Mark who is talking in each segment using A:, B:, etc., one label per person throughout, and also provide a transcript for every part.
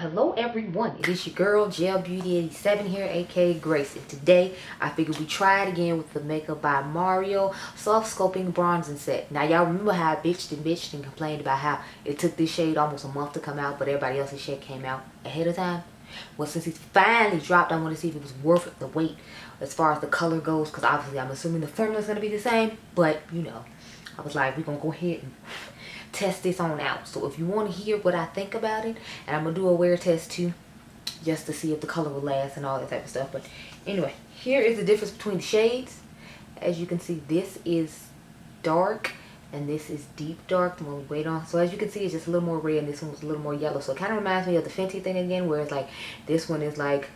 A: Hello everyone, it is your girl Gel Beauty 87 here, aka Grace, and today I figured we try it again with the Makeup by Mario Soft Sculpting Bronzing Set. Now y'all remember how I bitched and complained about how it took this shade almost a month to come out, but everybody else's shade came out ahead of time? Well, since it's finally dropped, I want to see if it was worth the wait as far as the color goes, because obviously I'm assuming the formula is going to be the same, but you know, I was like, we're going to go ahead and test this on out. So if you want to hear what I think about it, and I'm gonna do a wear test too, just to see if the color will last and all that type of stuff. But anyway, here is the difference between the shades. As you can see, this is dark and this is deep dark, the one we wait on. So as you can see, it's just a little more red and this one was a little more yellow. So it kind of reminds me of the Fenty thing again, where it's like this one is like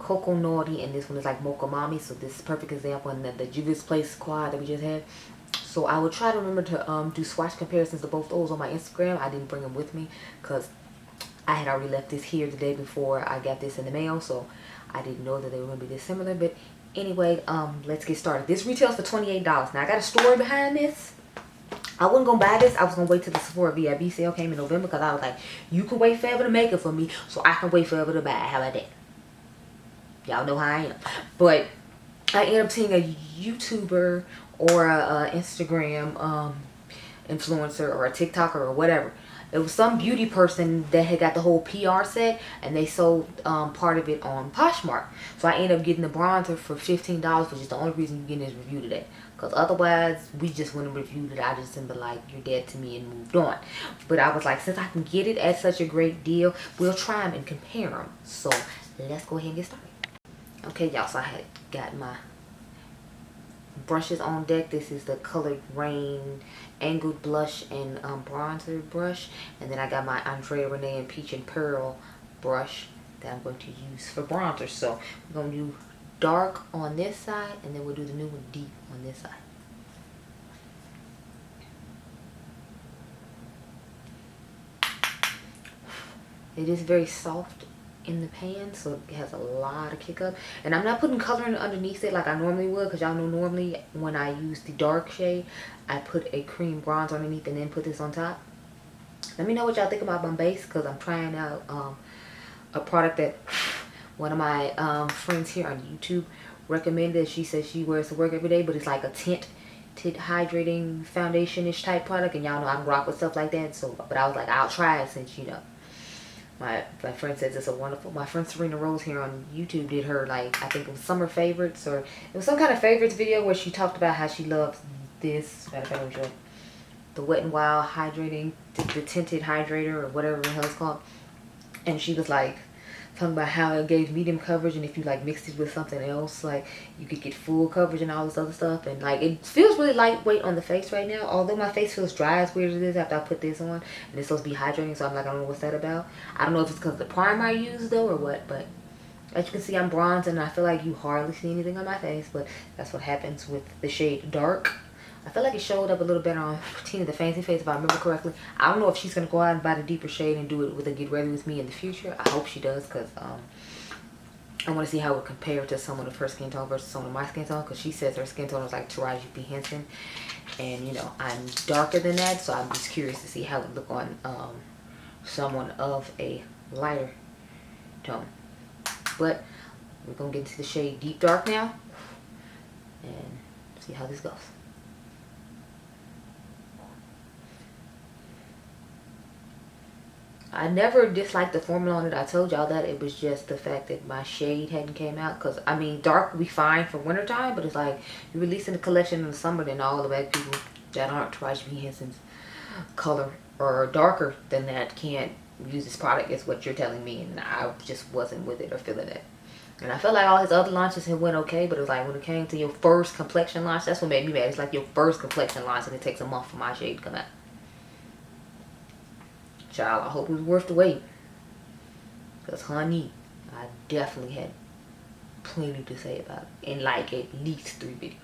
A: Cocoa Naughty and this one is like Mocha Mommy. So this is a perfect example, and the Juvia's Place quad that we just had. So I will try to remember to do swatch comparisons of both those on my Instagram. I didn't bring them with me because I had already left this here the day before I got this in the mail. So I didn't know that they were going to be this similar. But anyway, let's get started. This retails for $28. Now I got a story behind this. I wasn't going to buy this. I was going to wait till the Sephora VIB sale came in November, because I was like, you can wait forever to make it for me, so I can wait forever to buy it. How about that? Y'all know how I am. But I ended up seeing a YouTuber or a Instagram influencer or a TikToker or whatever. It was some beauty person that had got the whole PR set, and they sold part of it on Poshmark. So I ended up getting the bronzer for $15, which is the only reason you're getting this review today. Because otherwise, we just wouldn't have reviewed it. I just been like, you're dead to me, and moved on. But I was like, since I can get it at such a great deal, we'll try them and compare them. So let's go ahead and get started. Okay, y'all, so I had got my brushes on deck. This is the Colored Rain Angled Blush and Bronzer brush. And then I got my Andrea Renee and Peach and Pearl brush that I'm going to use for bronzer. So we're going to do dark on this side, and then we'll do the new one deep on this side. It is very soft in the pan, so it has a lot of kick up, and I'm not putting color underneath it like I normally would, because y'all know normally when I use the dark shade I put a cream bronzer underneath and then put this on top. Let me know what y'all think about my base, because I'm trying out a product that one of my friends here on YouTube recommended. She says she wears to work every day, but it's like a tinted hydrating foundation-ish type product, and y'all know I can rock with stuff like that. So but I was like, I'll try it, since you know my friend says it's a wonderful. My friend Serena Rose here on YouTube did her, like, I think it was summer favorites, or it was some kind of favorites video where she talked about how she loves this. Matter of fact, I'm sure the Wet n Wild hydrating, the tinted hydrator, or whatever the hell it's called. And she was like talking about how it gave medium coverage, and if you like mixed it with something else, like you could get full coverage and all this other stuff. And like it feels really lightweight on the face right now, although my face feels dry as weird as it is after I put this on, and it's supposed to be hydrating. So I'm like, I don't know what's that about. I don't know if it's because of the primer I used though or what, but as you can see, I'm bronzed and I feel like you hardly see anything on my face. But that's what happens with the shade dark. I feel like it showed up a little better on Tina the Fancy Face, if I remember correctly. I don't know if she's going to go out and buy the deeper shade and do it with a Get Ready With Me in the future. I hope she does, because I want to see how it would compare to someone of her skin tone versus someone of my skin tone, because she says her skin tone is like Taraji P. Henson. And, you know, I'm darker than that, so I'm just curious to see how it would look on someone of a lighter tone. But we're going to get into the shade Deep Dark now and see how this goes. I never disliked the formula on it. I told y'all that. It was just the fact that my shade hadn't came out. Because, I mean, dark would be fine for wintertime, but it's like, you're releasing the collection in the summer, then all the black people that aren't Taraji P. Henson's color or darker than that can't use this product, is what you're telling me. And I just wasn't with it or feeling it. And I felt like all his other launches had went okay, but it was like when it came to your first complexion launch, that's what made me mad. It's like your first complexion launch, and it takes a month for my shade to come out. Child, I hope it was worth the wait. Because, honey, I definitely had plenty to say about it in like at least 3 videos.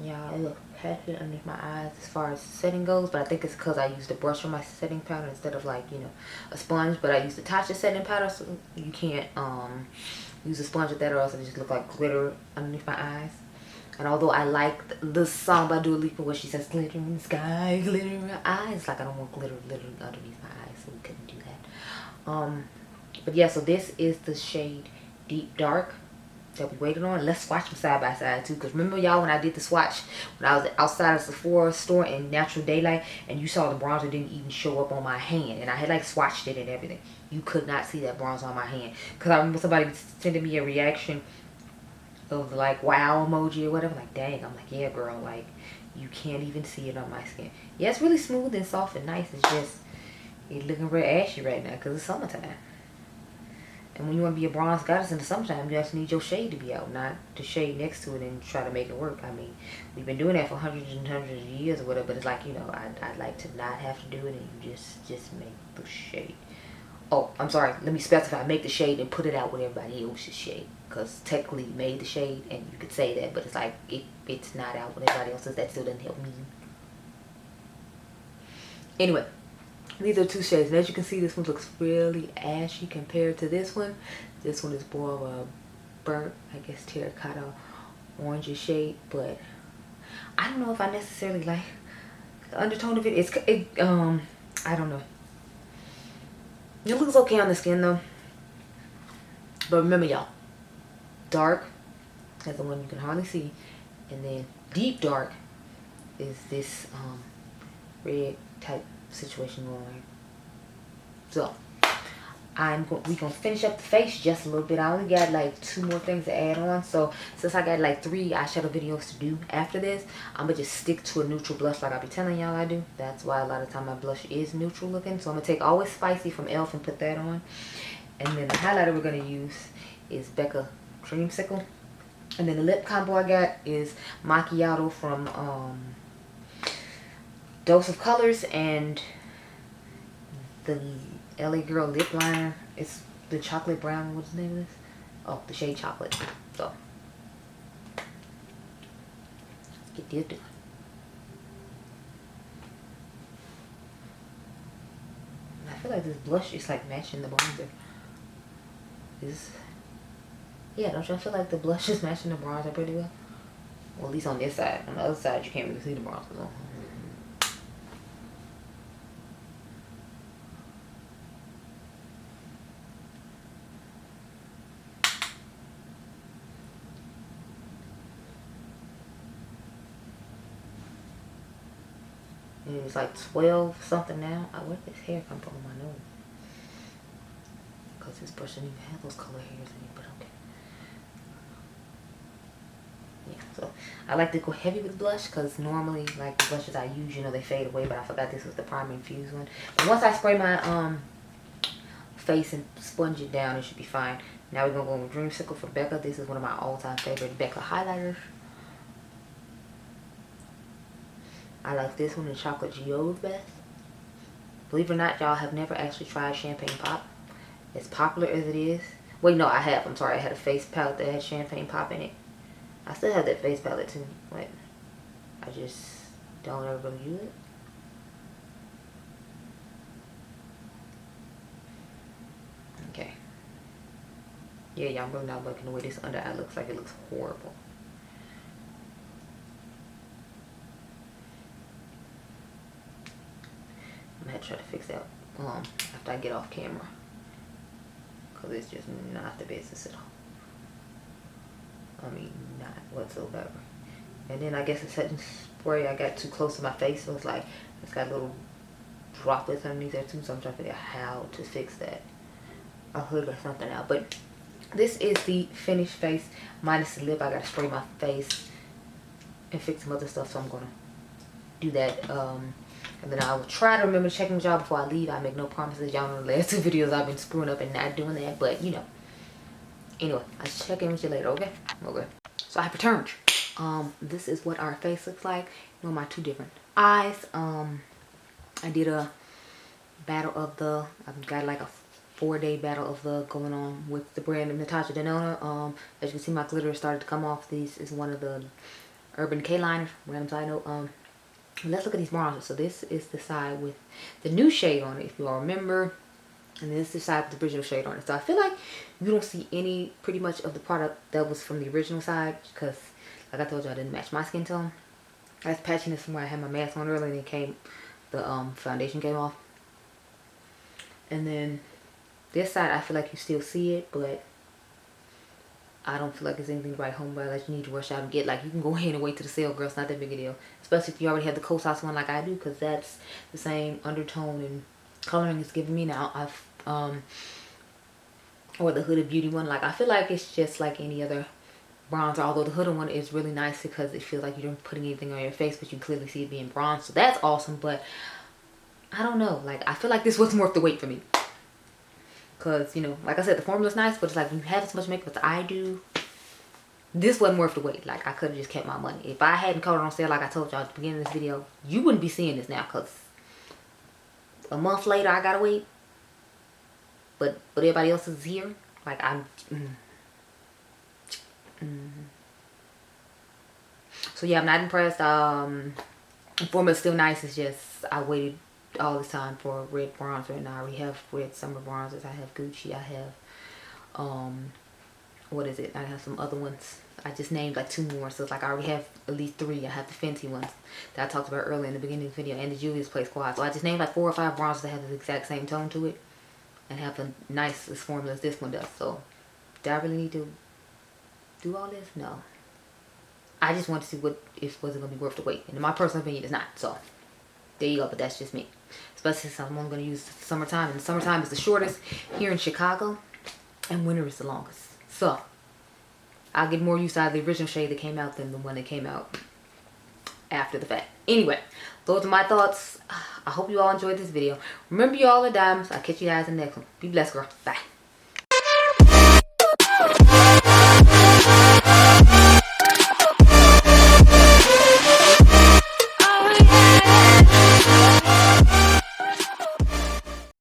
A: Yeah, it looked patchy underneath my eyes as far as setting goes, but I think it's because I used a brush on my setting powder instead of, like, you know, a sponge. But I used the Tatcha setting powder, so you can't use a sponge with that, or else it just look like glitter underneath my eyes. And although I like the song by Dua Lipa where she says glitter in the sky, glitter in your eyes, like I don't want glitter literally underneath my eyes, so we couldn't do that. But yeah, so this is the shade Deep Dark that we waited on. Let's swatch them side by side too, because remember y'all when I did the swatch when I was outside of Sephora store in natural daylight, and you saw the bronzer didn't even show up on my hand, and I had like swatched it and everything. You could not see that bronzer on my hand, because I remember somebody sending me a reaction of the like wow emoji or whatever. Like, dang. I'm like, yeah girl, like you can't even see it on my skin. Yeah, it's really smooth and soft and nice. It's just it's looking real ashy right now because it's summertime. And when you want to be a bronze goddess in the summertime, you just need your shade to be out, not the shade next to it and try to make it work. I mean, we've been doing that for hundreds and hundreds of years or whatever, but it's like, you know, I'd like to not have to do it, and you just make the shade. Oh, I'm sorry. Let me specify. Make the shade and put it out with everybody else's shade. Because technically you made the shade, and you could say that, but it's like, it's not out with everybody else's. That still doesn't help me. Anyway. These are two shades, and as you can see, this one looks really ashy compared to this one. This one is more of a burnt, I guess, terracotta orange shade, but I don't know if I necessarily like the undertone of it. I don't know. It looks okay on the skin though. But remember y'all, dark is the one you can hardly see, and then deep dark is this red type situation going on. So we gonna finish up the face just a little bit. I only got like 2 more things to add on, so since I got like 3 eyeshadow videos to do after this, I'm gonna just stick to a neutral blush like I be telling y'all I do. That's why a lot of time my blush is neutral looking. So I'm gonna take Always Spicy from Elf and put that on, and then the highlighter we're gonna use is Becca Dreamsicle, and then the lip combo I got is Macchiato from Dose of Colors, and the LA Girl lip liner. It's the chocolate brown. What's the name of this? Oh, the shade Chocolate. So let's get this done. I feel like this blush is like matching the bronzer. Yeah, don't y'all feel like the blush is matching the bronzer pretty well? Well, at least on this side. On the other side, you can't really see the bronzer though. It was like 12 something now. Where did this hair come from on my nose? Because this brush didn't even have those color hairs in it, but okay. Yeah, so I like to go heavy with blush because normally, like the blushes I use, you know, they fade away, but I forgot this was the primer infused one. But once I spray my face and sponge it down, it should be fine. Now we're going to go with Dreamsicle for Becca. This is one of my all-time favorite Becca highlighters. I like this one, the Chocolate Geode best. Believe it or not, y'all have never actually tried Champagne Pop. As popular as it is. Wait, no, I have. I'm sorry. I had a face palette that had Champagne Pop in it. I still have that face palette too, but I just don't ever really use it. Okay. Yeah, y'all, I'm really not liking the way this under eye looks like. It looks horrible. I'm gonna have to try to fix that after I get off camera, because it's just not the business at all. I mean, not whatsoever. And then I guess the setting spray I got too close to my face, so it's like it's got little droplets underneath there too, so I'm trying to figure out how to fix that. I'll figure something out. But this is the finished face minus the lip. I gotta spray my face and fix some other stuff, so I'm gonna do that. And then I will try to remember to check with y'all before I leave. I make no promises. Y'all know the last 2 videos I've been screwing up and not doing that, but you know. Anyway, I'll check in with you later, okay? Okay. So I have returned. This is what our face looks like. You know, my 2 different eyes. I did a battle of the, I've got like a 4-day battle of the going on with the brand of Natasha Denona. As you can see, my glitter started to come off. This is one of the Urban K liners. Random side note. Let's look at these bronzers. So this is the side with the new shade on it, if you all remember. And this is the side with the original shade on it. So I feel like you don't see any pretty much of the product that was from the original side, because Like I told you, I didn't match my skin tone. I was patching this from where I had my mask on earlier, and it came, the foundation came off. And then this side, I feel like you still see it, but I don't feel like it's anything to write home about that you need to rush out and get. Like, you can go ahead and wait to the sale, girl. It's not that big a deal. Especially if you already have the Kosas one like I do, because that's the same undertone and coloring it's giving me now. Or the Hooded Beauty one. Like, I feel like it's just like any other bronzer, although the Hooded one is really nice because it feels like you don't putting anything on your face, but you clearly see it being bronze, so that's awesome. But I don't know, like, I feel like this wasn't worth the wait for me, because, you know, like I said, the formula's nice, but it's like when you have as much makeup as I do, this wasn't worth the wait. Like, I could have just kept my money. If I hadn't caught it on sale, like I told y'all at the beginning of this video, you wouldn't be seeing this now, because a month later I gotta wait, but everybody else is here. Like, I'm so yeah, I'm not impressed. The formula's still nice. It's just I waited all this time for a red bronzer, and I already have red summer bronzers. I have Gucci. I have what is it? I have some other ones. I just named like 2 more, so it's like I already have at least 3. I have the Fenty ones that I talked about earlier in the beginning of the video, and the Juvia's Place Quad. So I just named like 4 or 5 bronzers that have the exact same tone to it and have the nicest formula as this one does. So do I really need to do all this? No. I just want to see what if was it gonna be worth the wait. And in my personal opinion, it's not. So there you go. But that's just me. Especially since I'm only gonna use summertime, and summertime is the shortest here in Chicago, and winter is the longest. So I'll get more use out of the original shade that came out than the one that came out after the fact. Anyway, those are my thoughts. I hope you all enjoyed this video. Remember, you all are diamonds. I'll catch you guys in the next one. Be blessed, girl. Bye.